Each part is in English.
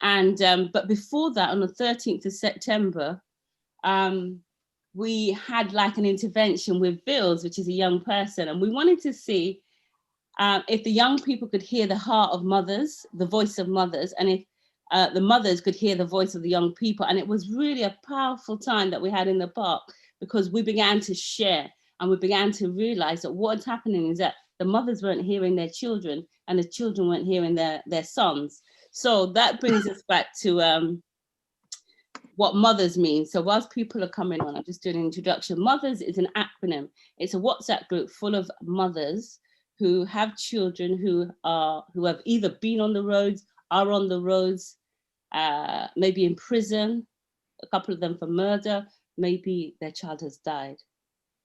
And but before that, on the 13th of September, we had like an intervention with Bills, which is a young person, and we wanted to see if the young people could hear the heart of mothers, the voice of mothers, and if the mothers could hear the voice of the young people. And it was really a powerful time that we had in the park, because we began to share and we began to realize that what's happening is that the mothers weren't hearing their children and the children weren't hearing their sons. So that brings us back to what mothers mean. So whilst people are coming on, I'm just doing an introduction. Mothers is an acronym. It's a WhatsApp group full of mothers who have children who have either been on the roads, are on the roads, maybe in prison, a couple of them for murder, maybe their child has died.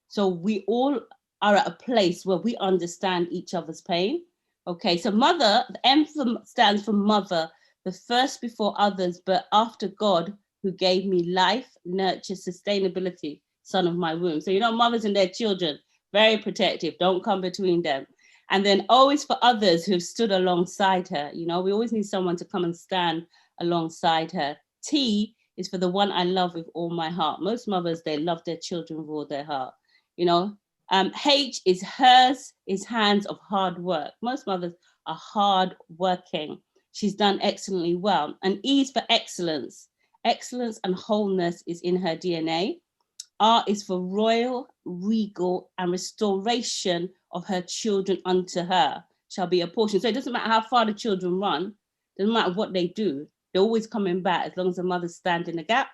So we all are at a place where we understand each other's pain. Okay, so mother, the M stands for mother, the first before others, but after God, who gave me life, nurture, sustainability, son of my womb. So, you know, mothers and their children, very protective, don't come between them. And then always for others who have stood alongside her. You know, we always need someone to come and stand alongside her. T is for the one I love with all my heart. Most mothers, they love their children with all their heart. You know, H is hers, is hands of hard work. Most mothers are hard working. She's done excellently well. And E is for excellence. Excellence and wholeness is in her DNA. R is for royal, regal, and restoration of her children unto her shall be a portion. So it doesn't matter how far the children run, doesn't matter what they do, they're always coming back as long as the mothers stand in the gap,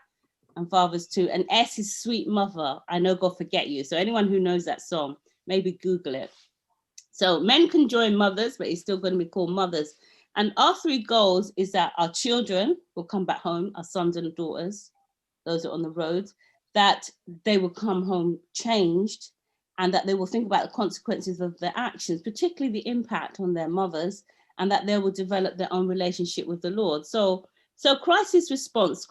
and fathers too. And S is sweet mother, I know God forget you. So anyone who knows that song, maybe Google it. So men can join mothers, but it's still going to be called mothers. And our three goals is that our children will come back home, our sons and daughters, those are on the roads, that they will come home changed, and that they will think about the consequences of their actions, particularly the impact on their mothers, and that they will develop their own relationship with the Lord. So crisis response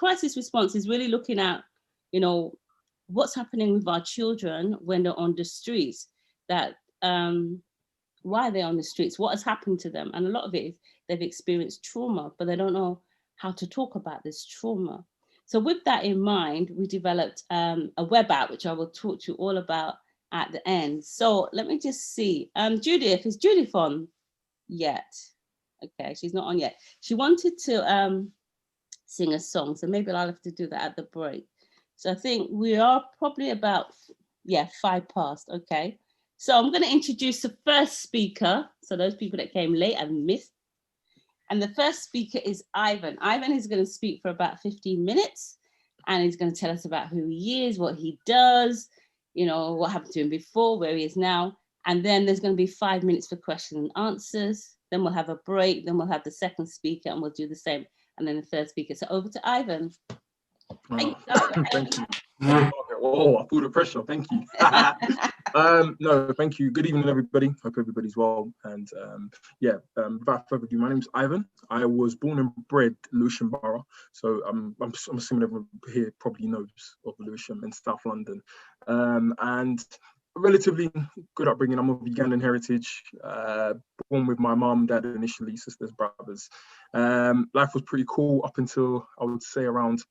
is really looking at, you know, what's happening with our children when they're on the streets, that why are they on the streets, what has happened to them? And a lot of it is they've experienced trauma, but they don't know how to talk about this trauma. So with that in mind, we developed a web app, which I will talk to you all about at the end. So let me just see. Judith, is Judith on yet? Okay, she's not on yet. She wanted to sing a song, so maybe I'll have to do that at the break. So I think we are probably about, 5 past, okay. So I'm going to introduce the first speaker. So those people that came late and missed. And the first speaker is Ivan. Ivan is going to speak for about 15 minutes, and he's going to tell us about who he is, what he does, you know, what happened to him before, where he is now. And then there's going to be 5 minutes for questions and answers. Then we'll have a break. Then we'll have the second speaker, and we'll do the same. And then the third speaker. So over to Ivan. Thank you. Oh, I feel the pressure. Thank you. No, thank you. Good evening, everybody. Hope everybody's well. And without further ado, my name's Ivan. I was born and bred Lewisham Borough. So I'm assuming everyone here probably knows of Lewisham in South London. And relatively good upbringing. I'm of Ugandan heritage. Born with my mum, dad initially, sisters, brothers. Life was pretty cool up until, I would say, around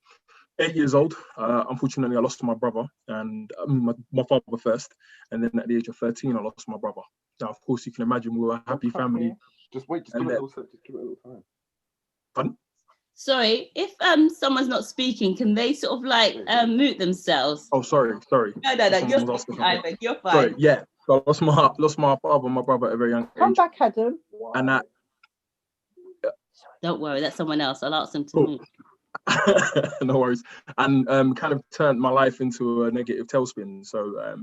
8 years old. Unfortunately, I lost my brother and my father first, and then at the age of 13, I lost my brother. Now, of course, you can imagine we were a happy family. Just wait, just give it a little time. Pardon? Sorry, if someone's not speaking, can they sort of like mute themselves? Oh, sorry. No, you're fine. Sorry, yeah. So I lost my father and my brother at a very young age. Come back, Adam. And that. Don't worry, that's someone else. I'll ask them to mute. No worries. And kind of turned my life into a negative tailspin. So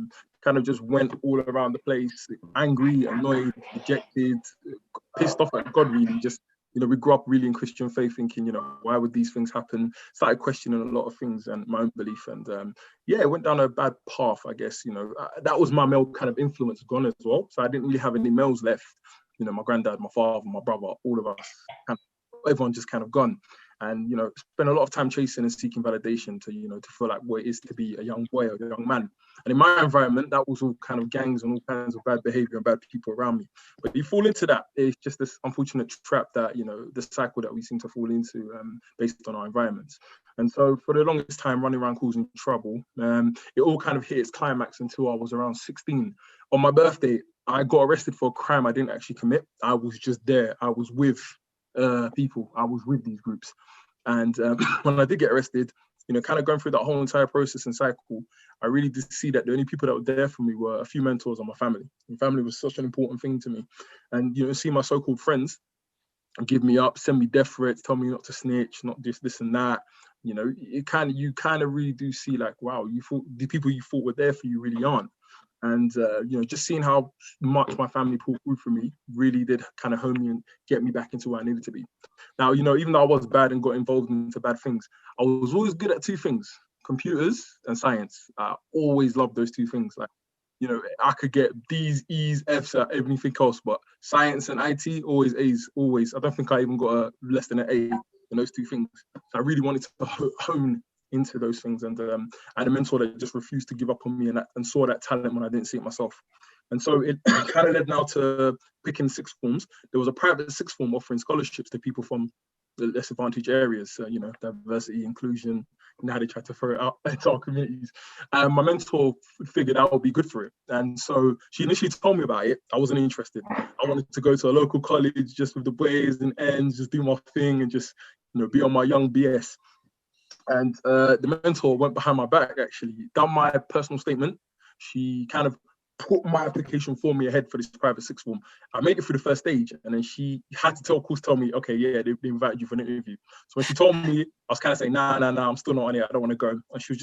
kind of just went all around the place, angry, annoyed, dejected, pissed off at God, really. Just, you know, we grew up really in Christian faith, thinking, you know, why would these things happen? Started questioning a lot of things and my own belief. And it went down a bad path, I guess. You know, that was my male kind of influence gone as well. So I didn't really have any males left. You know, my granddad, my father, my brother, all of us, everyone just kind of gone. and, you know, spent a lot of time chasing and seeking validation to, you know, to feel like what it is to be a young boy or a young man. And in my environment, that was all kind of gangs and all kinds of bad behavior and bad people around me. But you fall into that. It's just this unfortunate trap that, you know, the cycle that we seem to fall into based on our environments. And so for the longest time, running around causing trouble, it all kind of hit its climax until I was around 16. On my birthday, I got arrested for a crime I didn't actually commit. I was just there. I was with people. I was with these groups. And when I did get arrested, you know, kind of going through that whole entire process and cycle, I really did see that the only people that were there for me were a few mentors and my family. And family was such an important thing to me. And, you know, see my so-called friends give me up, send me death threats, tell me not to snitch, not this and that. You know, you kind of really do see like, wow, you thought the people you thought were there for you really aren't. And, you know, just seeing how much my family pulled through for me really did kind of hone me and get me back into where I needed to be. Now, you know, even though I was bad and got involved into bad things, I was always good at two things, computers and science. I always loved those two things. Like, you know, I could get D's, E's, F's at everything else, but science and IT, always A's, always. I don't think I even got a less than an A in those two things. So I really wanted to hone into those things, and I had a mentor that just refused to give up on me and saw that talent when I didn't see it myself. And so it kind of led now to picking sixth forms. There was a private sixth form offering scholarships to people from the less advantaged areas, you know, diversity, inclusion, and how they tried to throw it out into our communities. My mentor figured I would be good for it. And so she initially told me about it. I wasn't interested. I wanted to go to a local college just with the boys and ends, just do my thing and just, you know, be on my young BS. And the mentor went behind my back, actually, done my personal statement. She kind of put my application for me ahead for this private sixth form. I made it through the first stage, and then she had to tell me, okay, yeah, they invited you for an interview. So when she told me, I was kind of saying, nah, I'm still not on it. I don't want to go. And she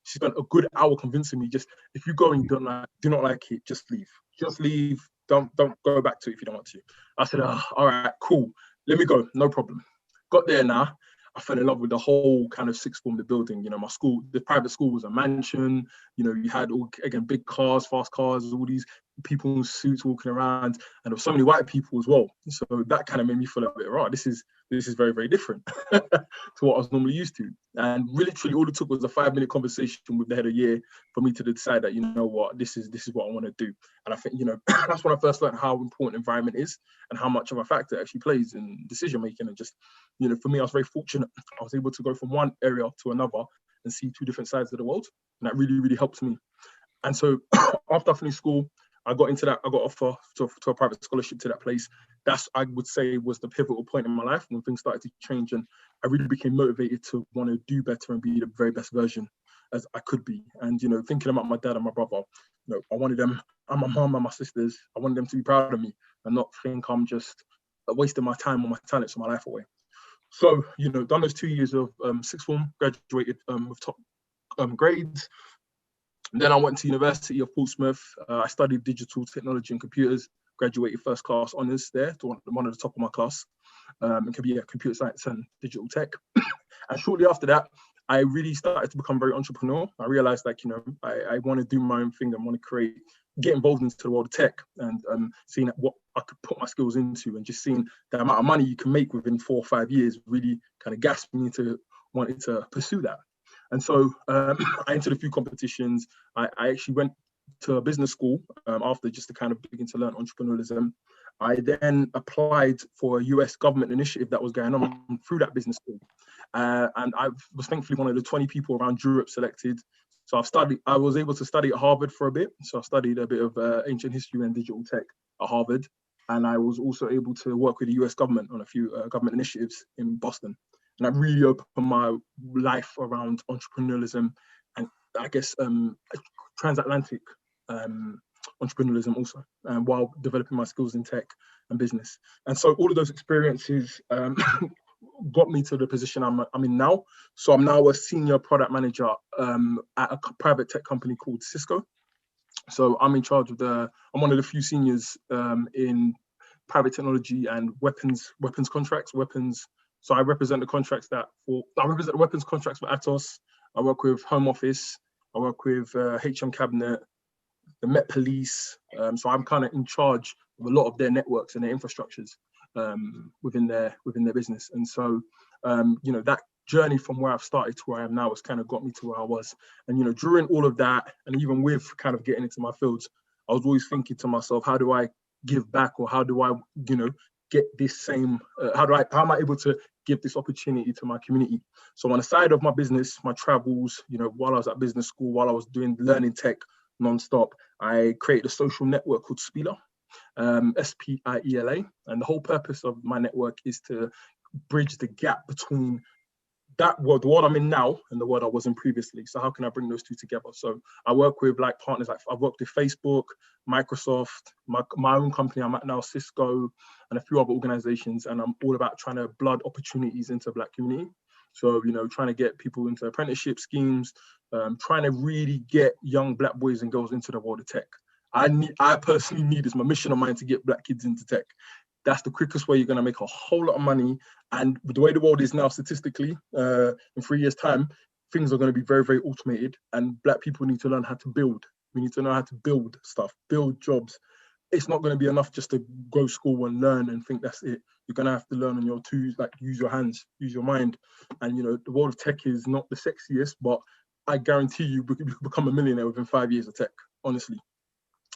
spent a good hour convincing me, just if you go and you do not like it, just leave. Just leave. Don't go back to it if you don't want to. I said, oh, all right, cool. Let me go. No problem. Got there now. I fell in love with the whole kind of sixth form, the building. You know, my school, the private school was a mansion. You know, you had all, again, big cars, fast cars, all these people in suits walking around, and there were so many white people as well. So that kind of made me feel a bit, right, this is very, very different to what I was normally used to. And literally all it took was a 5-minute conversation with the head of year for me to decide that, you know what, this is what I want to do. And I think, you know, that's when I first learned how important environment is and how much of a factor it actually plays in decision making. And just, you know, for me, I was very fortunate. I was able to go from one area to another and see two different sides of the world. And that really, really helped me. And so after I finished school, I got into that. I got offer to a private scholarship to that place. That's, I would say, was the pivotal point in my life when things started to change, and I really became motivated to want to do better and be the very best version as I could be. And, you know, thinking about my dad and my brother, you know, I wanted them and my mom and my sisters, I wanted them to be proud of me and not think I'm just wasting my time or my talents or my life away. So, you know, done those 2 years of sixth form, graduated with top grades. Then I went to University of Portsmouth. I studied digital technology and computers, graduated first class honours there, to one of the top of my class. It could be computer science and digital tech. And shortly after that, I really started to become very entrepreneurial. I realized, like, you know, I want to do my own thing. I want to get involved into the world of tech, and seeing what I could put my skills into, and just seeing the amount of money you can make within 4 or 5 years really kind of gasped me into wanting to pursue that. And so I entered a few competitions. I actually went to a business school after, just to kind of begin to learn entrepreneurialism. I then applied for a US government initiative that was going on through that business school. And I was thankfully one of the 20 people around Europe selected. So I was able to study at Harvard for a bit. So I studied a bit of ancient history and digital tech at Harvard. And I was also able to work with the US government on a few government initiatives in Boston. And that really opened my life around entrepreneurialism and, I guess, transatlantic entrepreneurialism also, while developing my skills in tech and business. And so all of those experiences got me to the position I'm in now. So I'm now a senior product manager at a private tech company called Cisco. So I'm in charge of I'm one of the few seniors in private technology and weapons contracts, So I represent the weapons contracts for Atos. I work with Home Office. I work with HM Cabinet, the Met Police. So I'm kind of in charge of a lot of their networks and their infrastructures within their business. And so you know, that journey from where I've started to where I am now has kind of got me to where I was. And, you know, during all of that, and even with kind of getting into my fields, I was always thinking to myself, how do I give back, or how do I, you know, get this same, how am I able to give this opportunity to my community? So on the side of my business, my travels, you know, while I was at business school, while I was learning tech non-stop, I created a social network called Spiela, SPIELA. And the whole purpose of my network is to bridge the gap between that world, the world I'm in now, and the world I was in previously. So how can I bring those two together? So I work with like partners, like I've worked with Facebook, Microsoft, my own company I'm at now, Cisco, and a few other organizations. And I'm all about trying to blood opportunities into Black community. So, you know, trying to get people into apprenticeship schemes, trying to really get young Black boys and girls into the world of tech. I personally need, it's my mission of mine to get Black kids into tech. That's the quickest way you're going to make a whole lot of money. And the way the world is now statistically, in 3 years' time, things are going to be very, very automated. And Black people need to learn how to build. We need to know how to build stuff, build jobs. It's not going to be enough just to go to school and learn and think that's it. You're going to have to learn on your twos, like use your hands, use your mind. And, you know, the world of tech is not the sexiest, but I guarantee you could become a millionaire within 5 years of tech, honestly.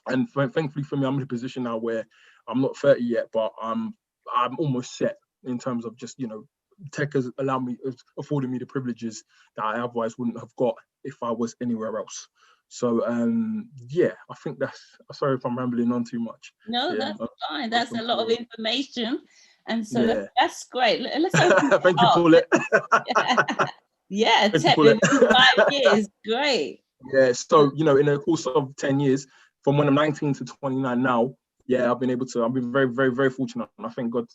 And thankfully for me, I'm in a position now where I'm not 30 yet, but I'm almost set in terms of just, you know, tech has afforded me the privileges that I otherwise wouldn't have got if I was anywhere else. So yeah, I think that's, sorry if I'm rambling on too much. No, yeah, that's fine. That's a lot of information. And so yeah. that's great. Let's open Thank you, Paulette. Yeah, tech within 5 years, great. Yeah, so, you know, in the course of 10 years, from when I'm 19 to 29 now, yeah, I've been very, very, very fortunate. And I thank God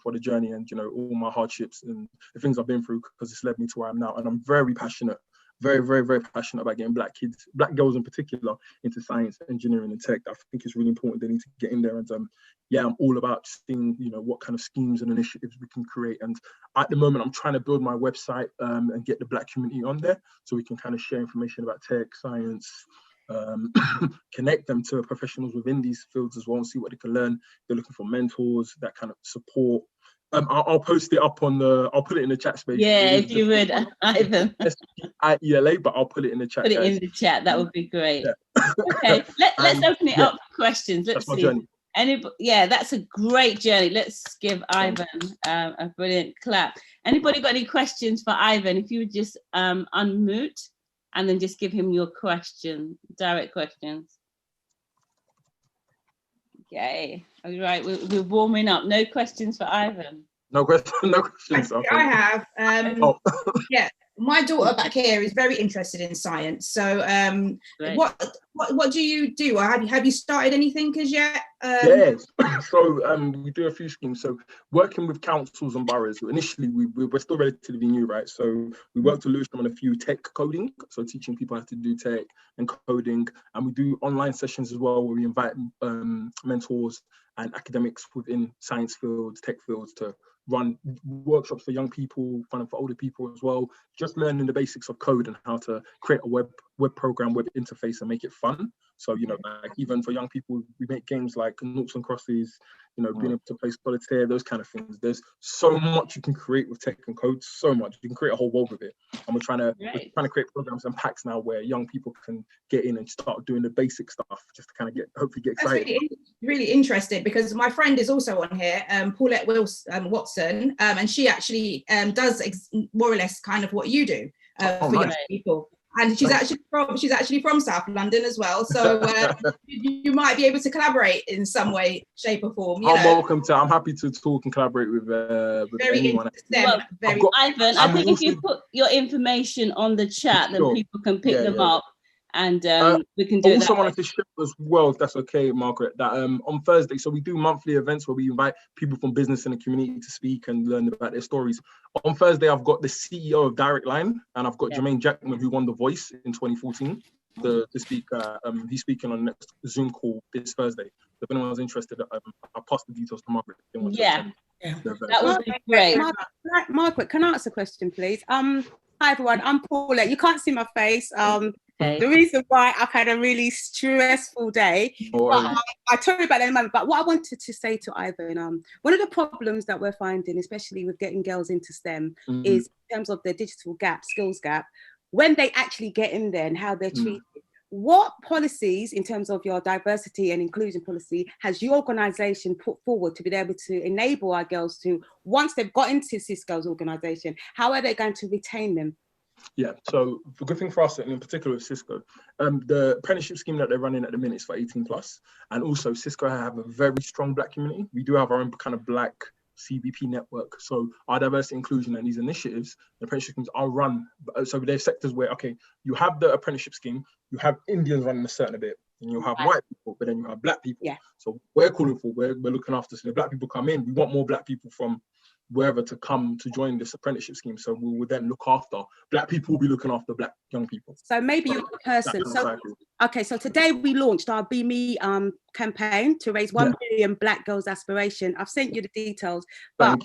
for the journey and, you know, all my hardships and the things I've been through, because it's led me to where I am now. And I'm very passionate, very, very, very passionate about getting Black kids, Black girls in particular, into science, engineering and tech. I think it's really important. They need to get in there. And yeah, I'm all about seeing, you know, what kind of schemes and initiatives we can create. And at the moment, I'm trying to build my website and get the Black community on there so we can kind of share information about tech, science, connect them to professionals within these fields as well and see what they can learn. They're looking for mentors, that kind of support. I'll post it up on I'll put it in the chat space. Yeah, if you would, Ivan. SPIELA, but I'll put it in the chat. Put it in the chat, that would be great. Yeah. Okay, let's open it up for questions. Let's see. Yeah, that's a great journey. Let's give Ivan a brilliant clap. Anybody got any questions for Ivan? If you would just unmute and then just give him your question, direct questions. Okay, all right, we're warming up. No questions for Ivan? No questions. I have. Yeah, my daughter back here is very interested in science. So what do you do? Or have you started anything as yet? Yes, so we do a few schemes. So working with councils and boroughs. Initially, we're still relatively new, right? So we worked with Lewisham on a few tech coding, so teaching people how to do tech and coding. And we do online sessions as well, where we invite mentors and academics within science fields, tech fields, to run workshops for young people, for older people as well, just learning the basics of code and how to create a web program, web interface, and make it fun. So, you know, like even for young people, we make games like Noughts and Crosses, you know, being able to play solitaire, those kind of things. There's so much you can create with tech and code, so much. You can create a whole world with it. And we're trying to create programs and packs now where young people can get in and start doing the basic stuff, just to kind of hopefully get excited. That's really interesting, because my friend is also on here, Paulette Watson, and she actually does more or less kind of what you do for young people. And she's actually from South London as well, so you might be able to collaborate in some way, shape, or form. I'm happy to talk and collaborate with anyone. Ivan, I think if you put your information on the chat, then people can pick them up. And we can do I also wanted to share as well, if that's okay, Margaret, that on Thursday, so we do monthly events where we invite people from business and the community to speak and learn about their stories. On Thursday, I've got the CEO of Direct Line, and I've got Jermaine Jackman, who won The Voice in 2014, to speak. He's speaking on the next Zoom call this Thursday. So if anyone's interested, I'll pass the details to Margaret. Yeah, that would be great. Margaret, can I ask a question, please? Hi everyone, I'm Paulette. You can't see my face. Okay. The reason why I've had a really stressful day, but I told you about that in a moment. But what I wanted to say to Ivan, one of the problems that we're finding, especially with getting girls into STEM, is in terms of the digital gap, skills gap, when they actually get in there and how they're treated. What policies, in terms of your diversity and inclusion policy, has your organisation put forward to be able to enable our girls to, once they've got into Cisco's organisation, how are they going to retain them? Yeah, so the good thing for us, and in particular with Cisco, the apprenticeship scheme that they're running at the minute is for 18 plus. And also Cisco have a very strong Black community. We do have our own kind of Black CBP network. So our diversity, inclusion, and these initiatives, the apprenticeship schemes are run. So there's sectors where, okay, you have the apprenticeship scheme, you have Indians running a certain bit, and you have white people, but then you have Black people. Yeah. So we're calling for, we're looking after, so the Black people come in. We want more Black people from wherever to come to join this apprenticeship scheme. So we will then look after, Black people will be looking after Black young people. So maybe you're the person. So, okay, so today we launched our Be Me campaign to raise 1 billion Black girls aspiration. I've sent you the details, but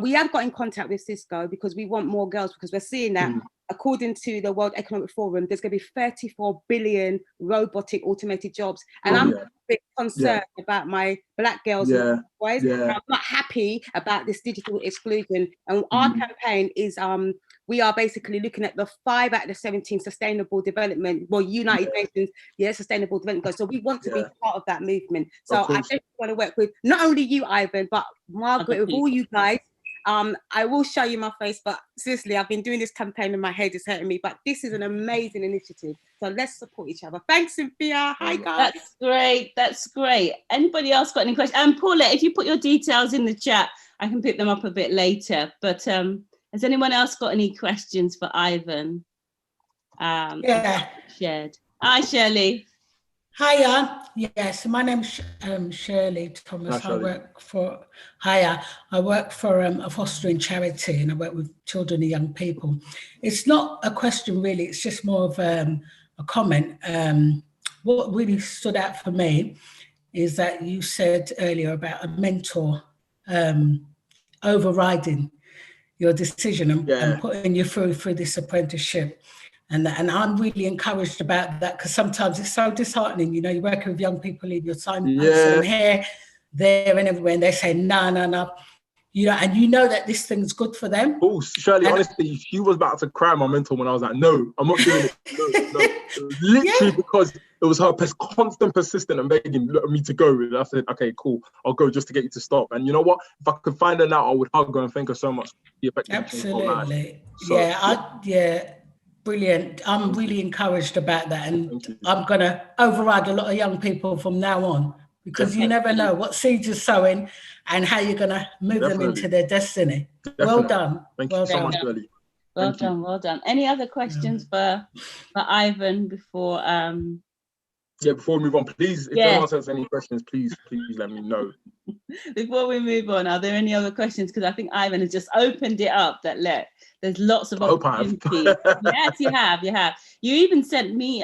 we have got in contact with Cisco because we want more girls, because we're seeing that according to the World Economic Forum, there's going to be 34 billion robotic automated jobs. And I'm a bit concerned about my Black girls and boys. I'm not happy about this digital exclusion. And our campaign is, we are basically looking at the 5 out of the 17 sustainable development, well, United Nations, sustainable development goals. So we want to be part of that movement. So I definitely want to work with not only you, Ivan, but Margaret, with all you guys. I will show you my face, but seriously, I've been doing this campaign and my head is hurting me, but this is an amazing initiative. So let's support each other. Thanks, Cynthia. Hi, guys. That's great. That's great. Anybody else got any questions? Paulette, if you put your details in the chat, I can pick them up a bit later. But has anyone else got any questions for Ivan? Shared. Hi, Shirley. Hiya. Yes, my name's Shirley Thomas. Hi, I work for a fostering charity, and I work with children and young people. It's not a question really, it's just more of a comment. What really stood out for me is that you said earlier about a mentor overriding your decision and putting you through this apprenticeship. And I'm really encouraged about that, because sometimes it's so disheartening. You know, you're working with young people in your signposts them here, there, and everywhere, and they say, no. You know, and you know that this thing's good for them. Oh, Shirley, honestly, she was about to cry my mentor when I was like, no, I'm not doing it. No. Literally, because it was her constant persistent and begging me to go. And I said, okay, cool, I'll go just to get you to stop. And you know what? If I could find her now, I would hug her and thank her so much. Absolutely. Brilliant. I'm really encouraged about that, and I'm going to override a lot of young people from now on, because you never know what seeds you're sowing and how you're going to move them into their destiny. Well done. Thank you so much, Shirley. Well done. Any other questions for Ivan before? Before we move on, please, if anyone has any questions, please let me know. Before we move on, are there any other questions? Because I think Ivan has just opened it up. There's lots of opportunities. Yes, you have. You even sent me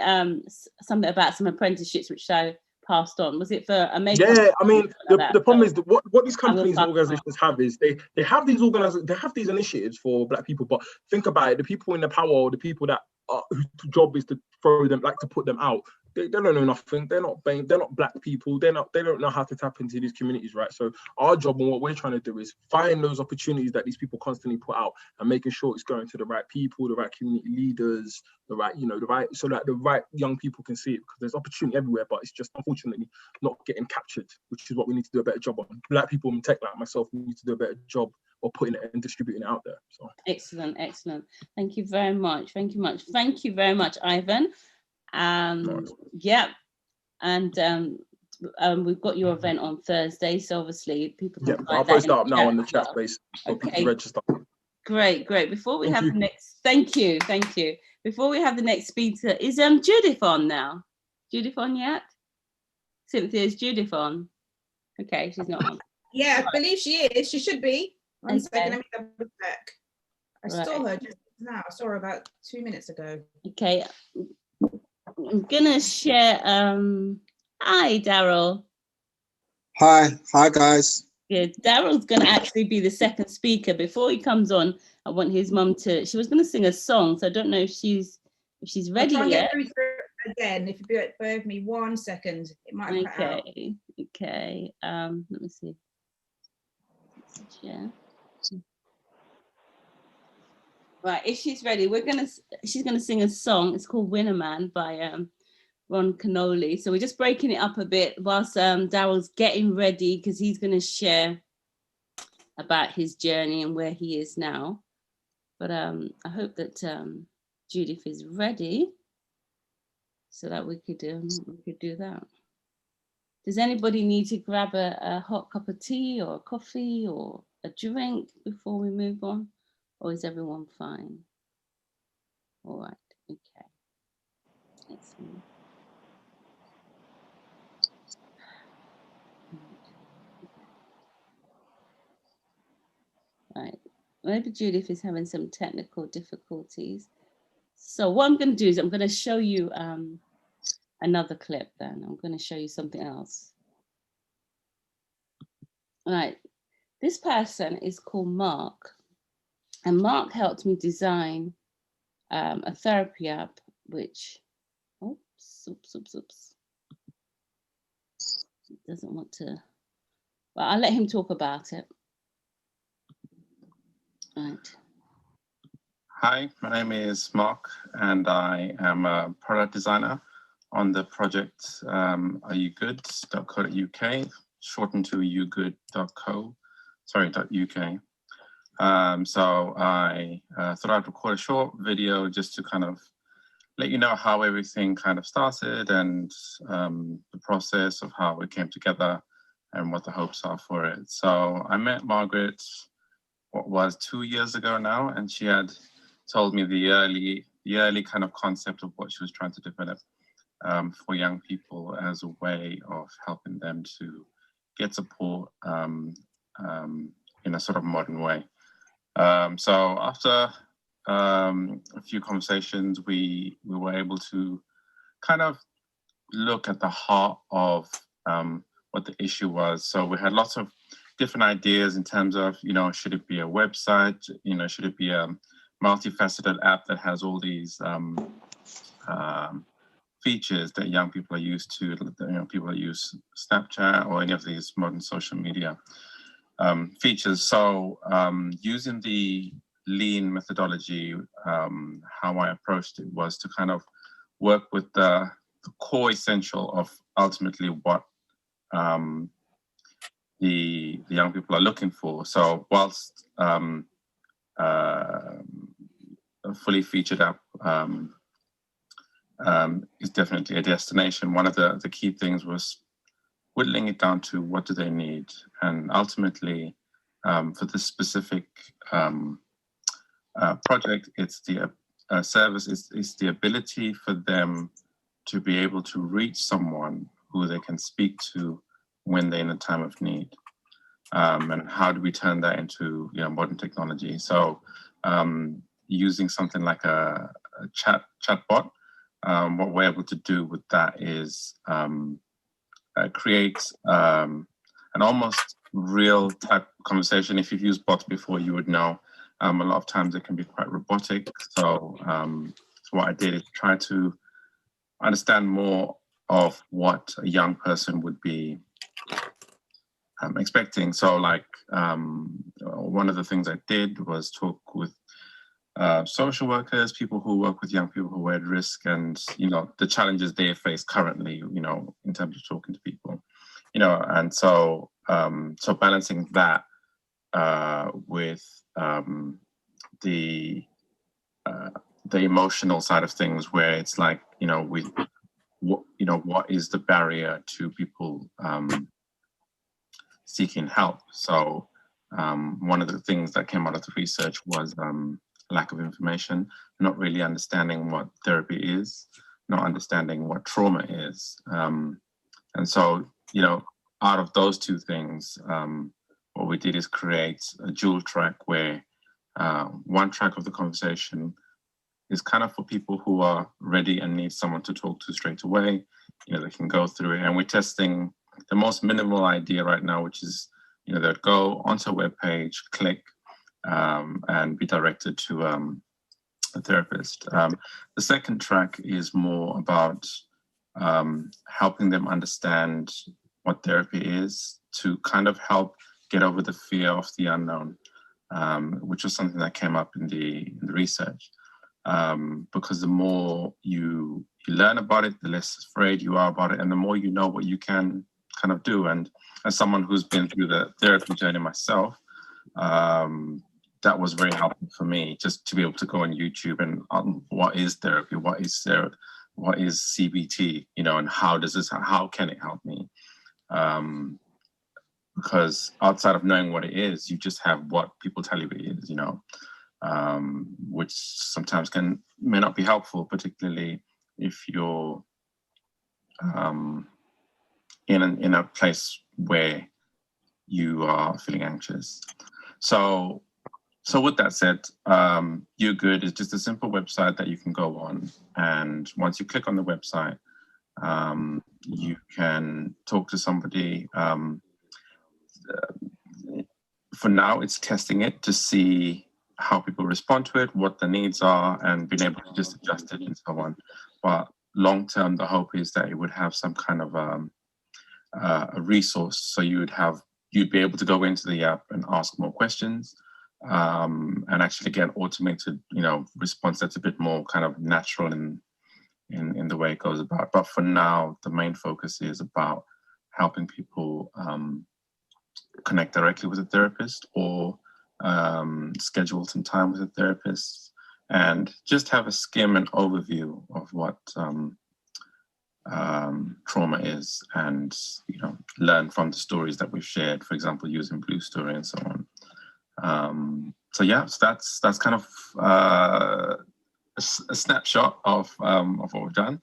something about some apprenticeships which I passed on. Was it for a makeup? Yeah, I mean, the problem is that what these companies and organizations have is they have these initiatives for Black people, but think about it, the people in the power, or the people that whose job is to throw them, like to put them out, they don't know nothing. They're not Black people. They don't know how to tap into these communities, right? So our job and what we're trying to do is find those opportunities that these people constantly put out and making sure it's going to the right people, the right community leaders, so that the right young people can see it, because there's opportunity everywhere, but it's just unfortunately not getting captured, which is what we need to do a better job on. Black people in tech like myself need to do a better job of putting it and distributing it out there. So excellent. Thank you very much. Thank you very much, Ivan. And we've got your event on Thursday, so obviously people can I'll post that up now on the chat space so people can register. Great. Before we have the next, thank you. Before we have the next speaker, is Judith on now? Judith on yet? Cynthia, is Judith on? Okay, she's not on. Yeah, I believe she is. She should be. One second, let me double check. I saw her just now. I saw her about 2 minutes ago. Okay. I'm gonna share. Hi, Daryl. Hi guys. Good. Daryl's gonna actually be the second speaker. Before he comes on, I want his mum to. She was gonna sing a song, so I don't know if she's if she's ready I'll try yet. and get through again, if you bear with me 1 second, it might have cut out. Okay. Let me see. Yeah. Right, if she's ready, she's gonna sing a song. It's called Winner Man by Ron Canoli. So we're just breaking it up a bit whilst Daryl's getting ready, because he's gonna share about his journey and where he is now. But I hope that Judith is ready so that we could do that. Does anybody need to grab a hot cup of tea or a coffee or a drink before we move on? Or is everyone fine? All right, okay. Excellent. Right, maybe Judith is having some technical difficulties. So what I'm going to do is I'm going to show you another clip then. I'm going to show you something else. All right, this person is called Mark. And Mark helped me design a therapy app, which, oops. It doesn't want to, well, I'll let him talk about it. Right. Hi, my name is Mark, and I am a product designer on the project areyougood.co.uk, shortened to yougood.co, .uk. So I thought I'd record a short video just to kind of let you know how everything kind of started and the process of how it came together and what the hopes are for it. So I met Margaret, what was 2 years ago now, and she had told me the early kind of concept of what she was trying to develop for young people as a way of helping them to get support in a sort of modern way. So after a few conversations, we were able to kind of look at the heart of what the issue was. So we had lots of different ideas in terms of, should it be a website? Should it be a multifaceted app that has all these features that young people are used to? People that use Snapchat or any of these modern social media features. So using the lean methodology, how I approached it was to kind of work with the core essential of ultimately what the young people are looking for. So whilst a fully featured app is definitely a destination, one of the key things was whittling it down to what do they need. And ultimately, for this specific project, it's the service, it's the ability for them to be able to reach someone who they can speak to when they're in a time of need. And how do we turn that into modern technology? So using something like a chatbot, what we're able to do with that is create an almost real type conversation. If you've used bots before, you would know a lot of times it can be quite robotic. So what I did is try to understand more of what a young person would be expecting. So like one of the things I did was talk with social workers, people who work with young people who are at risk, and the challenges they face currently, in terms of talking to people, and so so balancing that with the emotional side of things, where it's like what is the barrier to people seeking help. So one of the things that came out of the research was lack of information, not really understanding what therapy is, not understanding what trauma is. And so, out of those two things, what we did is create a dual track where one track of the conversation is kind of for people who are ready and need someone to talk to straight away. They can go through it. And we're testing the most minimal idea right now, which is, they'd go onto a web page, click, and be directed to a therapist. The second track is more about helping them understand what therapy is, to kind of help get over the fear of the unknown, which was something that came up in the research. Because the more you learn about it, the less afraid you are about it, and the more you know what you can kind of do. And as someone who's been through the therapy journey myself, that was very helpful for me, just to be able to go on YouTube and what is therapy, what is CBT, you know, and how can it help me? Because outside of knowing what it is, you just have what people tell you it is, you know, which sometimes may not be helpful, particularly if you're in a place where you are feeling anxious. So with that said, You're Good is just a simple website that you can go on, and once you click on the website, you can talk to somebody. For now, it's testing it to see how people respond to it, what the needs are, and being able to just adjust it and so on. But long term, the hope is that it would have some kind of a resource, so you'd be able to go into the app and ask more questions, and actually get automated, you know, response that's a bit more kind of natural in the way it goes about. But for now, the main focus is about helping people connect directly with a therapist, or schedule some time with a therapist, and just have a skim and overview of what trauma is, and, you know, learn from the stories that we've shared, for example, using Blue Story and so on. So that's kind of a snapshot of what we've done.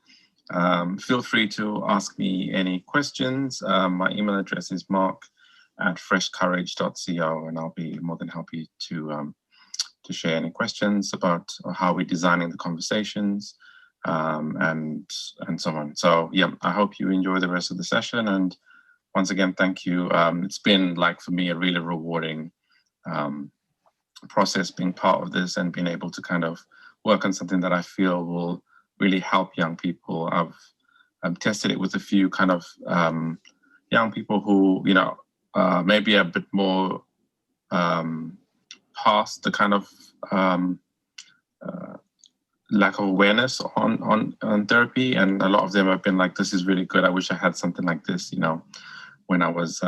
Feel free to ask me any questions. My email address is mark@freshcourage.co, and I'll be more than happy to share any questions about how we're designing the conversations, and so on. So yeah, I hope you enjoy the rest of the session. And once again, thank you. It's been, like, for me, a really rewarding process being part of this, and being able to kind of work on something that I feel will really help young people. I've tested it with a few kind of young people who, you know, maybe a bit more past the kind of lack of awareness on therapy, and a lot of them have been like, this is really good, I wish I had something like this, you know, when I was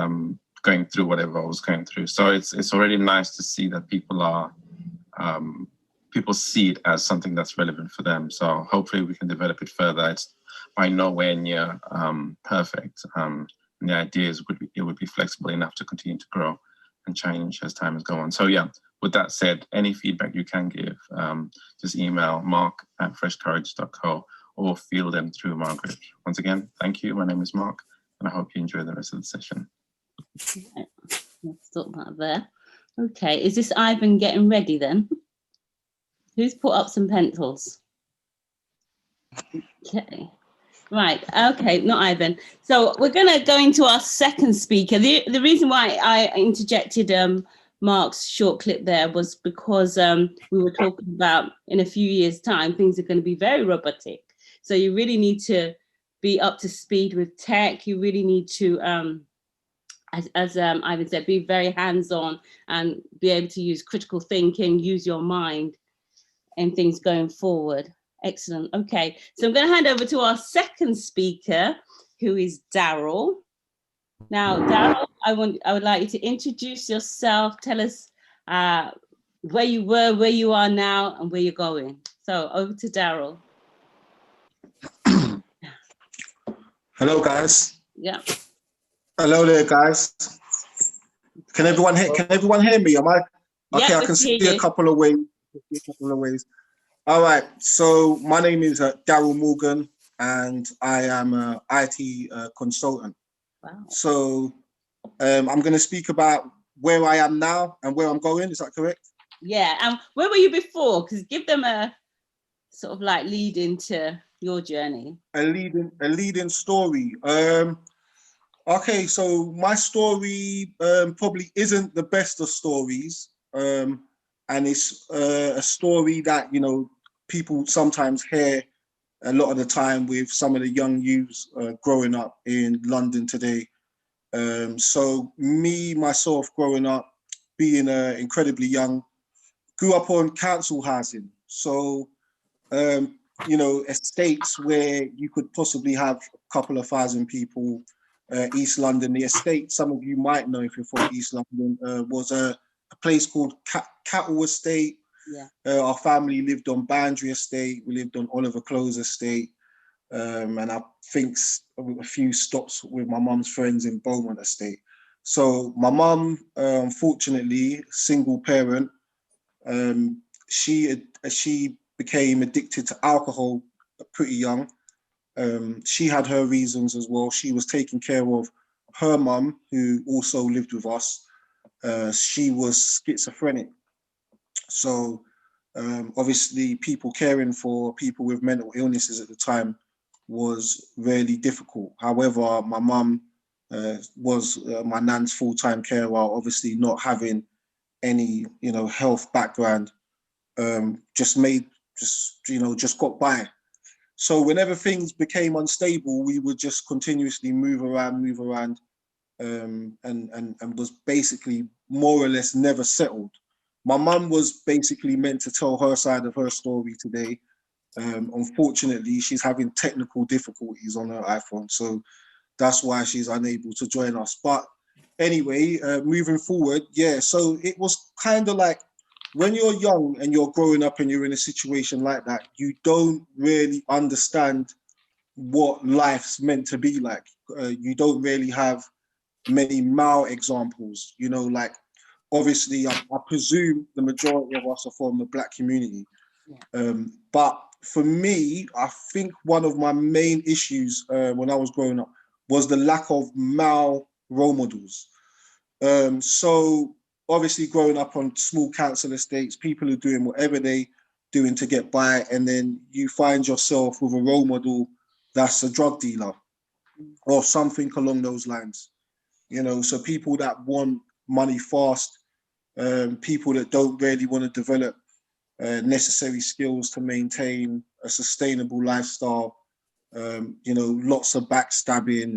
going through whatever I was going through. So it's already nice to see that people see it as something that's relevant for them. So hopefully we can develop it further. It's by nowhere near perfect. And the idea is it would be flexible enough to continue to grow and change as time has gone on. So yeah, with that said, any feedback you can give, just email mark@freshcourage.co, or field them through Margaret. Once again, thank you. My name is Mark, and I hope you enjoy the rest of the session. Let's stop that there. Okay, is this Ivan getting ready then? Who's put up some pencils? Okay. Right, okay, not Ivan. So we're going to go into our second speaker. The reason why I interjected Mark's short clip there was because we were talking about, in a few years' time, things are going to be very robotic. So you really need to be up to speed with tech. You really need to, as Ivan said, be very hands-on and be able to use critical thinking, use your mind and things going forward. Excellent. Okay, so I'm going to hand over to our second speaker, who is Daryl. Now, Daryl, I would like you to introduce yourself. Tell us where you were, where you are now, and where you're going. So over to Daryl. Hello, guys. Yeah. Hello there, guys. Can everyone hear me? Am I okay? Yeah, I can see a couple of ways. All right. So my name is Daryl Morgan, and I am an IT consultant. Wow. So I'm going to speak about where I am now and where I'm going. Is that correct? Yeah. Where were you before? Because give them a sort of like lead into your journey. A leading story. Okay, so my story probably isn't the best of stories, and it's a story that, you know, people sometimes hear a lot of the time with some of the young youths growing up in London today. So me, myself, growing up, being incredibly young, grew up on council housing. So, you know, estates where you could possibly have a couple of thousand people. East London, the estate, some of you might know if you're from East London, was a place called Cattle Estate. Yeah. Our family lived on Boundary Estate. We lived on Oliver Close Estate. And I think a few stops with my mum's friends in Beaumont Estate. So my mum, unfortunately, single parent, she became addicted to alcohol pretty young. She had her reasons as well. She was taking care of her mum, who also lived with us. She was schizophrenic. So obviously people caring for people with mental illnesses at the time was really difficult. However, my mum was my nan's full-time carer, obviously not having any, you know, health background, just got by. So whenever things became unstable, we would just continuously move around, and was basically more or less never settled. My mum was basically meant to tell her side of her story today. Unfortunately, she's having technical difficulties on her iPhone, so that's why she's unable to join us. But anyway, moving forward, yeah, so it was kind of like, when you're young and you're growing up and you're in a situation like that, you don't really understand what life's meant to be like. You don't really have many male examples, you know, like, obviously, I presume the majority of us are from the Black community. But for me, I think one of my main issues when I was growing up was the lack of male role models. So obviously growing up on small council estates, people are doing whatever they doing to get by, and then you find yourself with a role model that's a drug dealer or something along those lines. You know, so people that want money fast, people that don't really want to develop necessary skills to maintain a sustainable lifestyle, you know, lots of backstabbing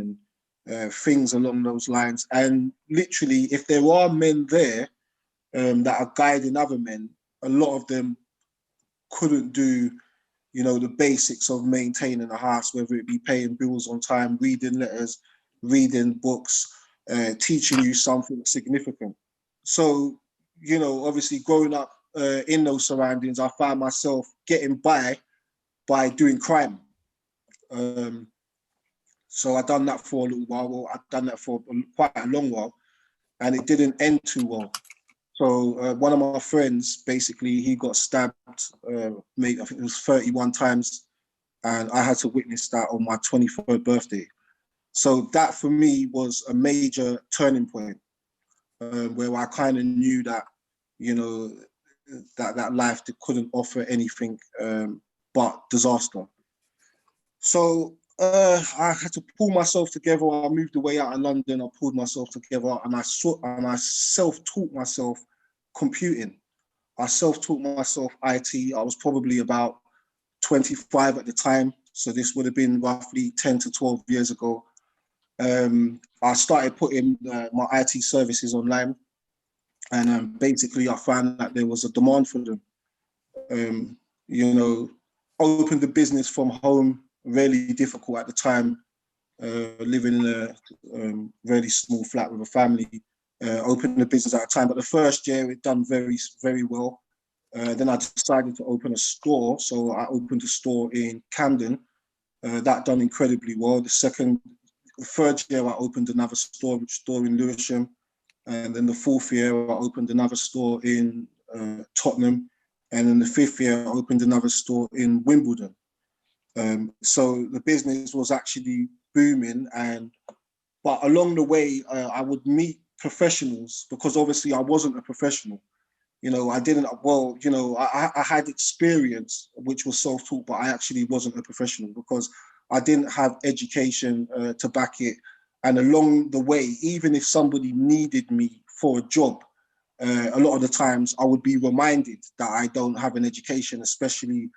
and things along those lines. And literally, if there are men there that are guiding other men, a lot of them couldn't do, you know, the basics of maintaining a house, whether it be paying bills on time, reading letters, reading books, teaching you something significant. So, you know, obviously growing up in those surroundings, I found myself getting by doing crime. So I'd done that for a little while. Well, I'd done that for quite a long while, and it didn't end too well. So one of my friends, basically, he got stabbed, I think it was 31 times, and I had to witness that on my 23rd birthday. So that for me was a major turning point, where I kind of knew that, you know, that life couldn't offer anything but disaster. So I had to pull myself together. I moved away out of London. I pulled myself together, and I self-taught myself computing. I self-taught myself IT. I was probably about 25 at the time. So this would have been roughly 10 to 12 years ago. I started putting my IT services online, and basically I found that there was a demand for them. You know, opened the business from home, really difficult at the time, living in a really small flat with a family. Opened the business at a time, but the first year it done very, very well. Then I decided to open a store. So I opened a store in Camden. That done incredibly well. The third year I opened another store in Lewisham. And then the fourth year I opened another store in Tottenham. And in the fifth year I opened another store in Wimbledon. So the business was actually booming, but along the way I would meet professionals, because obviously I wasn't a professional. You know, I had experience, which was self-taught, but I actually wasn't a professional because I didn't have education to back it. And along the way, even if somebody needed me for a job, a lot of the times I would be reminded that I don't have an education, especially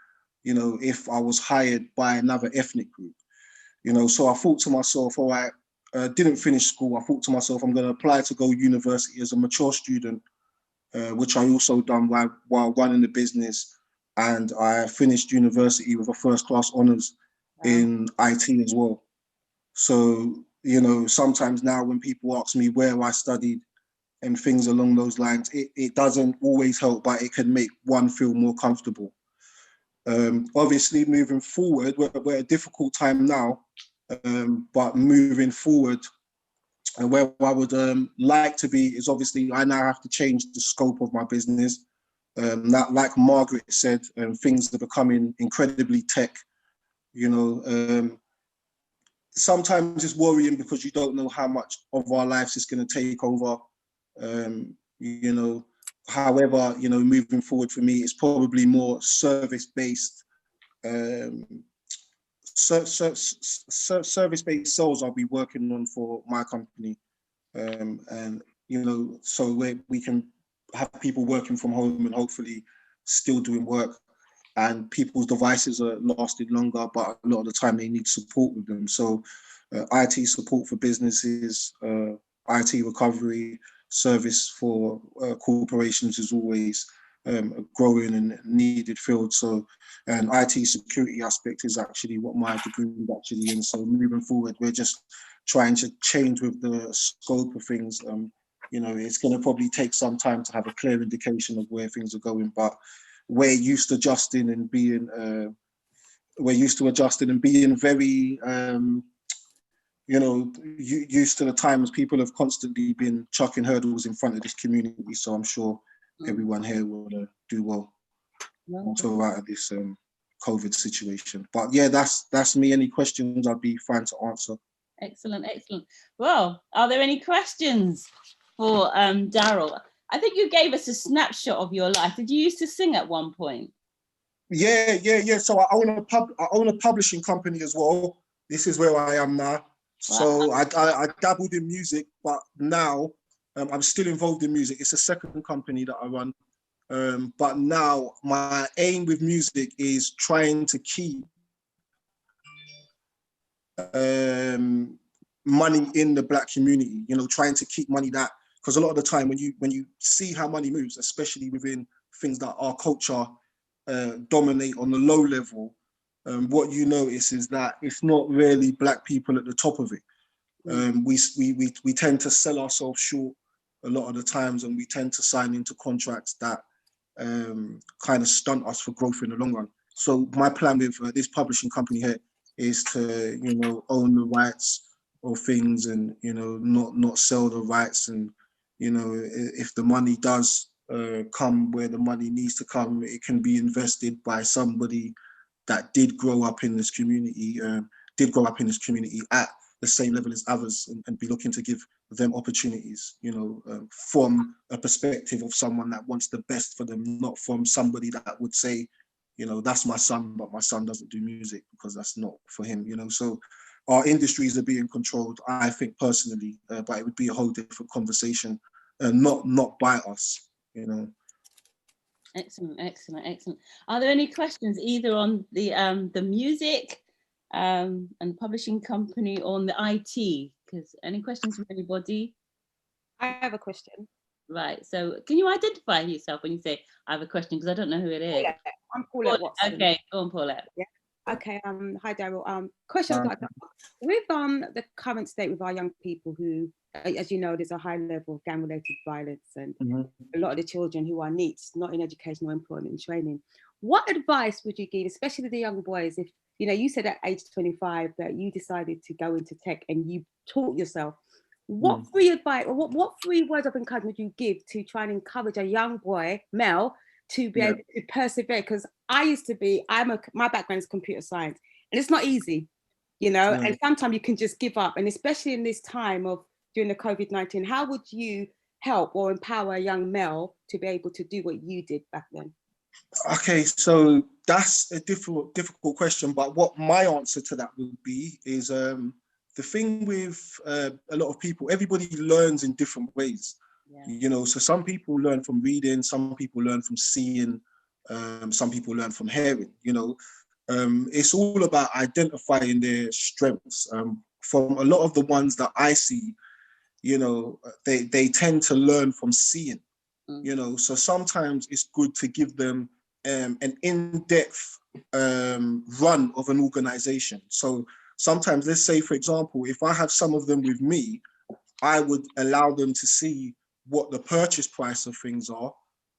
you know, if I was hired by another ethnic group, you know. So I thought to myself, all right, didn't finish school. I thought to myself, I'm going to apply to go university as a mature student, which I also done while running the business. And I finished university with a first-class honours in IT as well. So, you know, sometimes now when people ask me where I studied and things along those lines, it doesn't always help, but it can make one feel more comfortable. Obviously, moving forward, we're at a difficult time now, but moving forward, and where I would like to be is obviously I now have to change the scope of my business. That, like Margaret said, things are becoming incredibly tech. You know, sometimes it's worrying because you don't know how much of our lives it's going to take over. You know, however, you know, moving forward for me, it's probably more service-based. Service-based sales I'll be working on for my company, and you know, so we can have people working from home and hopefully still doing work, and people's devices are lasting longer, but a lot of the time they need support with them. So IT support for businesses, IT recovery service for corporations is always a growing and needed field. So, and IT security aspect is actually what my degree is actually in. So moving forward, we're just trying to change with the scope of things. You know, it's going to probably take some time to have a clear indication of where things are going, but we're used to adjusting and being very, you know, used to the times people have constantly been chucking hurdles in front of this community. So I'm sure everyone here will do well to out of this COVID situation. But yeah, that's me. Any questions, I'd be fine to answer. Excellent, excellent. Well, are there any questions for Daryl? I think you gave us a snapshot of your life. Did you used to sing at one point? Yeah. So I own a publishing company as well. This is where I am now. So I dabbled in music, but now I'm still involved in music. It's a second company that I run. But now my aim with music is trying to keep money in the Black community, you know, trying to keep money that, because a lot of the time when you see how money moves, especially within things that our culture dominate on the low level, what you notice is that it's not really Black people at the top of it. We tend to sell ourselves short a lot of the times, and we tend to sign into contracts that kind of stunt us for growth in the long run. So my plan with this publishing company here is to, you know, own the rights of things, and, you know, not sell the rights. And, you know, if the money does come where the money needs to come, it can be invested by somebody that did grow up in this community, at the same level as others, and be looking to give them opportunities, you know, from a perspective of someone that wants the best for them, not from somebody that would say, you know, that's my son, but my son doesn't do music, because that's not for him, you know. So our industries are being controlled, I think personally, but it would be a whole different conversation, not by us, you know. Excellent. Are there any questions either on the music and publishing company, or on the IT? Because any questions from anybody? I have a question. Right. So can you identify yourself when you say I have a question? Because I don't know who it is. I'm Paulette Watson. Okay, go on, Paulette. Yeah. Okay. Hi, Daryl. Question with the current state with our young people who, as you know, there's a high level of gang-related violence, and a lot of the children who are NEETs, not in education or employment and training. What advice would you give, especially to the young boys, if, you know, you said at age 25 that you decided to go into tech and you taught yourself? What free advice, or what free words of encouragement would you give to try and encourage a young boy, male, to be able to persevere? Because my background is computer science, and it's not easy, you know, and sometimes you can just give up. And especially in this time of during the COVID-19, how would you help or empower a young male to be able to do what you did back then? Okay, so that's a difficult question, but what my answer to that would be is the thing with a lot of people, everybody learns in different ways. You know, so some people learn from reading, some people learn from seeing, Some people learn from hearing, you know. It's all about identifying their strengths. From a lot of the ones that I see, you know, they tend to learn from seeing, you know. So sometimes it's good to give them an in-depth run of an organization. So sometimes, let's say, for example, if I have some of them with me, I would allow them to see what the purchase price of things are,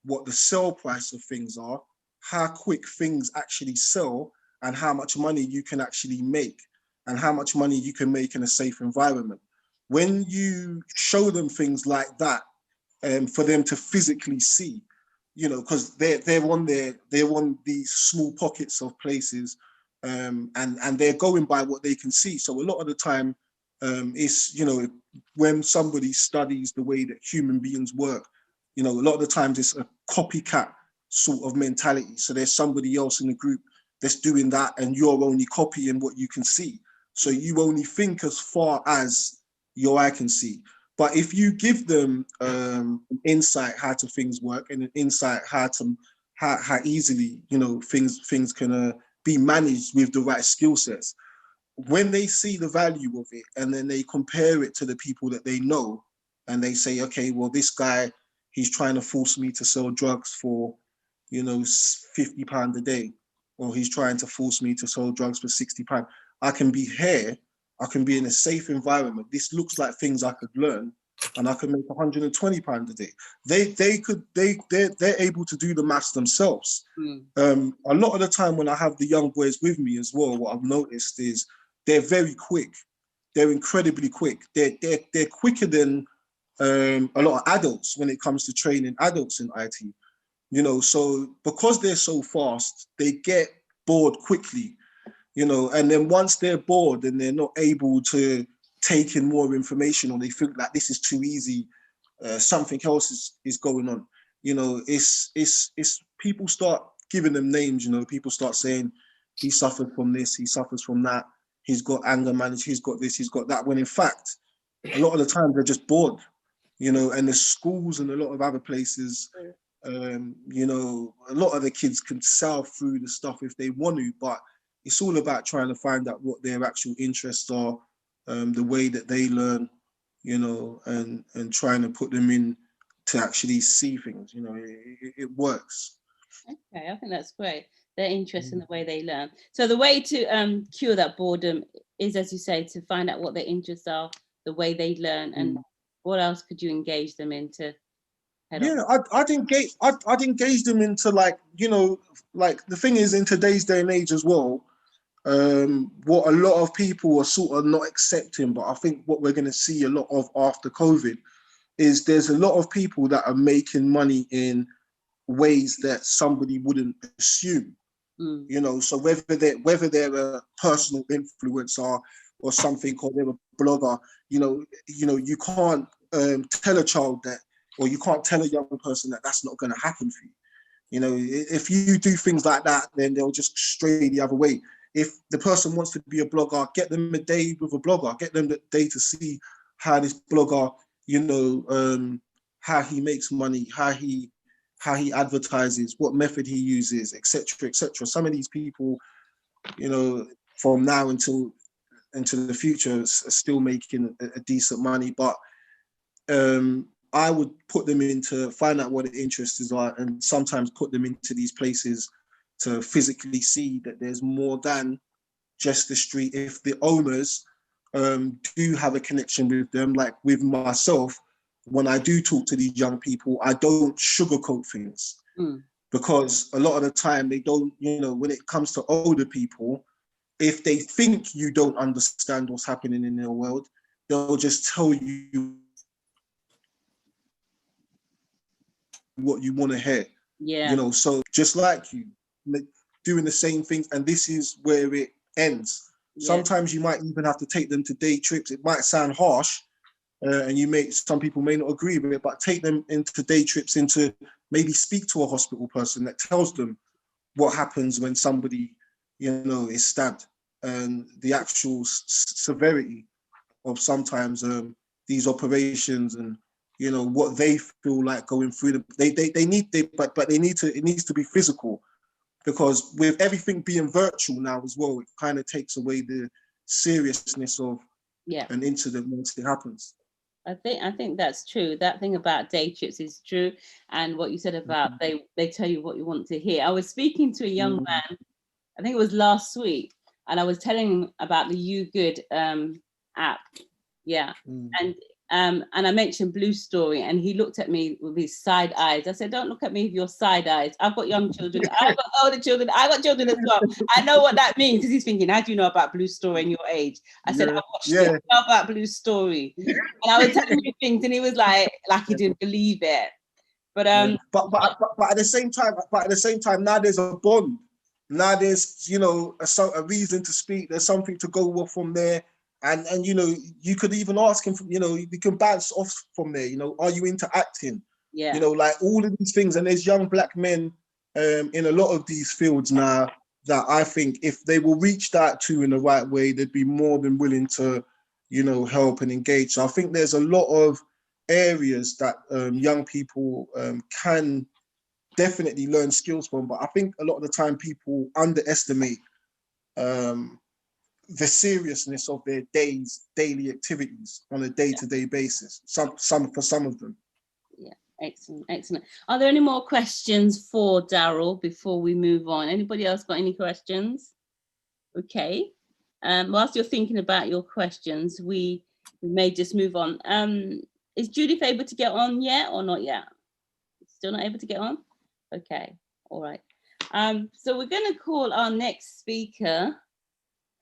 what the sell price of things are, how quick things actually sell, and how much money you can actually make, and how much money you can make in a safe environment. When you show them things like that, for them to physically see, you know, because they're on these small pockets of places, and they're going by what they can see. So a lot of the time, it's, you know, when somebody studies the way that human beings work, you know, a lot of the times it's a copycat sort of mentality. So there's somebody else in the group that's doing that, and you're only copying what you can see. So you only think as far as your eye can see. But if you give them an insight how to things work, and an insight how easily, you know, things can be managed with the right skill sets, when they see the value of it, and then they compare it to the people that they know, and they say, okay, well, this guy, he's trying to force me to sell drugs for, you know, £50 a day, or he's trying to force me to sell drugs for £60. I can be here, I can be in a safe environment. This looks like things I could learn, and I can make £120 a day. They're able to do the maths themselves. A lot of the time when I have the young boys with me as well, what I've noticed is they're very quick. They're incredibly quick. They're quicker than a lot of adults when it comes to training adults in IT. You know, so because they're so fast, they get bored quickly, you know, and then once they're bored and they're not able to take in more information, or they think that this is too easy, something else is going on. You know, it's people start giving them names, you know, people start saying, he suffered from this, he suffers from that, he's got anger management, he's got this, he's got that, when in fact, a lot of the time they're just bored, you know. And the schools and a lot of other places, you know, a lot of the kids can sail through the stuff if they want to, but it's all about trying to find out what their actual interests are, the way that they learn, you know, and trying to put them in to actually see things, you know. It works. Okay, I think that's great. Their interest in the way they learn. So the way to cure that boredom is, as you say, to find out what their interests are, the way they learn, and what else could you engage them into? Yeah, I'd engage them into, like, you know, like the thing is, in today's day and age as well, what a lot of people are sort of not accepting, but I think what we're going to see a lot of after COVID is there's a lot of people that are making money in ways that somebody wouldn't assume. You know, so whether they're a personal influencer or something, or they're a blogger, you know, you can't tell a child that, or you can't tell a young person that that's not going to happen for you. You know, if you do things like that, then they'll just stray the other way. If the person wants to be a blogger, get them a day with a blogger, get them the day to see how this blogger, you know, how he makes money, how he advertises, what method he uses, etc., etc. Some of these people, you know, from now until into the future, are still making a decent money. But I would put them into, find out what the interests are, and sometimes put them into these places to physically see that there's more than just the street. If the owners do have a connection with them, like with myself, when I do talk to these young people, I don't sugarcoat things, because a lot of the time they don't, you know, when it comes to older people, if they think you don't understand what's happening in their world, they'll just tell you what you want to hear. You know, so just like you, doing the same things, and this is where it ends. Sometimes you might even have to take them to day trips. It might sound harsh, and some people may not agree with it, but take them into day trips, into maybe speak to a hospital person that tells them what happens when somebody, you know, is stabbed, and the actual severity of sometimes these operations, and you know, what they feel like going through. It needs to be physical, because with everything being virtual now as well, it kind of takes away the seriousness of an incident once it happens. I think that's true. That thing about day trips is true, and what you said about they tell you what you want to hear. I was speaking to a young man, I think it was last week, and I was telling him about the You Good app, and I mentioned Blue Story, and he looked at me with his side eyes. I said, "Don't look at me with your side eyes. I've got young children. I've got older children. I've got children as well. I know what that means." Because he's thinking, "How do you know about Blue Story and your age?" I said, "I watched it. I know about Blue Story," and I was telling him things, and he was like he didn't believe it. But at the same time, now there's a bond. Now there's, you know, a reason to speak. There's something to go off from there. And you know, you could even ask him, you know, you can bounce off from there, you know, are you into acting? Yeah. You know, like all of these things. And there's young black men in a lot of these fields now that I think if they will reach that to in the right way, they'd be more than willing to, you know, help and engage. So I think there's a lot of areas that young people can definitely learn skills from. But I think a lot of the time people underestimate the seriousness of their daily activities on a day-to-day basis. For some of them. Yeah, excellent. Are there any more questions for Daryl before we move on? Anybody else got any questions? Okay. Whilst you're thinking about your questions, we may just move on. Is Judith able to get on yet or not yet? Still not able to get on? Okay, all right. So we're going to call our next speaker.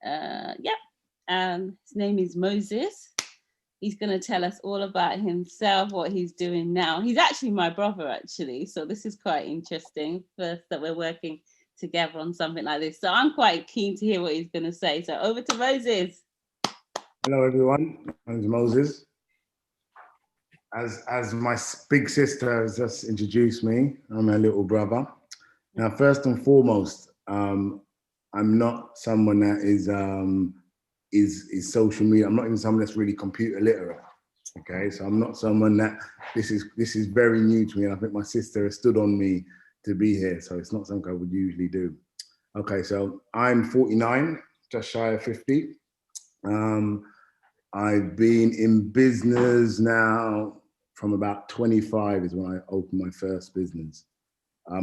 His name is Moses. He's going to tell us all about himself, what he's doing now. He's actually my brother, actually, so this is quite interesting. First that we're working together on something like this, so I'm quite keen to hear what he's going to say. So over to Moses. Hello everyone, my name is Moses. As my big sister has just introduced me, I'm her little brother. Now, first and foremost, I'm not someone that is social media. I'm not even someone that's really computer literate. Okay, so I'm not someone that this is very new to me, and I think my sister has stood on me to be here. So it's not something I would usually do. Okay, so I'm 49, just shy of 50. I've been in business now from about 25 is when I opened my first business.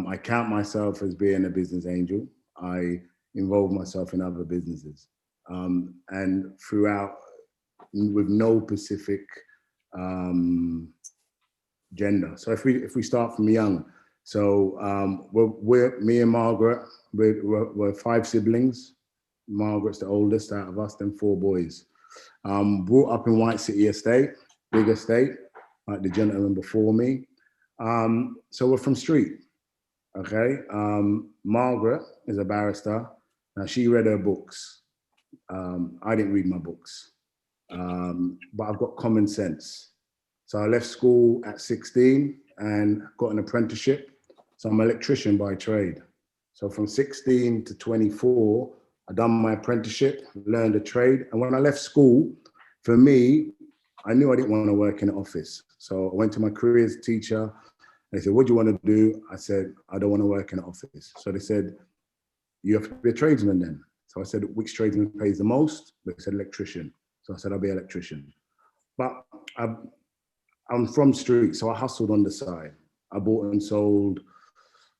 I count myself as being a business angel. I involve myself in other businesses, and throughout, with no specific gender. So if we start from young, so we're me and Margaret, we're 5 siblings. Margaret's the oldest out of us, then 4 boys. Brought up in White City Estate, big estate, like the gentleman before me. So we're from street. Okay, Margaret is a barrister. Now she read her books. I didn't read my books, but I've got common sense. So I left school at 16 and got an apprenticeship. So I'm an electrician by trade. So from 16 to 24, I done my apprenticeship, learned a trade. And when I left school, for me, I knew I didn't want to work in an office. So I went to my careers teacher. They said, "What do you want to do?" I said, "I don't want to work in an office." So they said, "You have to be a tradesman then." So I said, "Which tradesman pays the most?" They said, "Electrician." So I said, "I'll be an electrician." But I'm from street, so I hustled on the side. I bought and sold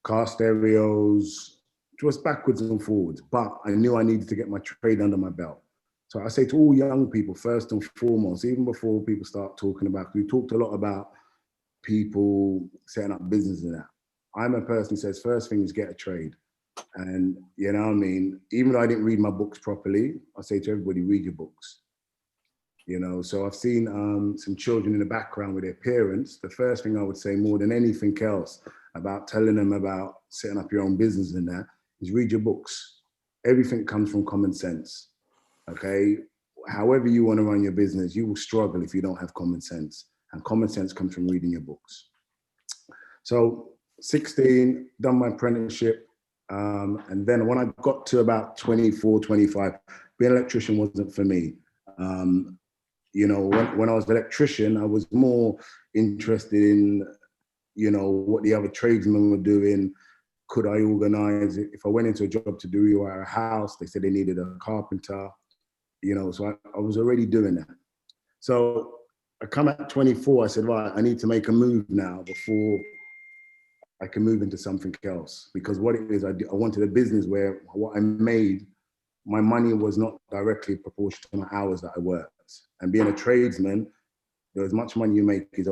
car stereos, just backwards and forwards. But I knew I needed to get my trade under my belt. So I say to all young people, first and foremost, even before people start talking about, we talked a lot about people setting up business and that. I'm a person who says first thing is get a trade. And you know what I mean? Even though I didn't read my books properly, I say to everybody, read your books. You know, so I've seen some children in the background with their parents. The first thing I would say more than anything else about telling them about setting up your own business and that is read your books. Everything comes from common sense, okay? However you want to run your business, you will struggle if you don't have common sense. And common sense comes from reading your books. So 16, done my apprenticeship. And then when I got to about 24, 25, being an electrician wasn't for me. You know, when I was an electrician, I was more interested in, you know, what the other tradesmen were doing. Could I organize it? If I went into a job to do a house, they said they needed a carpenter, you know, so I was already doing that. So I come at 24, I said, right, I need to make a move now before I can move into something else. Because what it is, I wanted a business where what I made, my money was not directly proportional to my hours that I worked. And being a tradesman, as much money you make is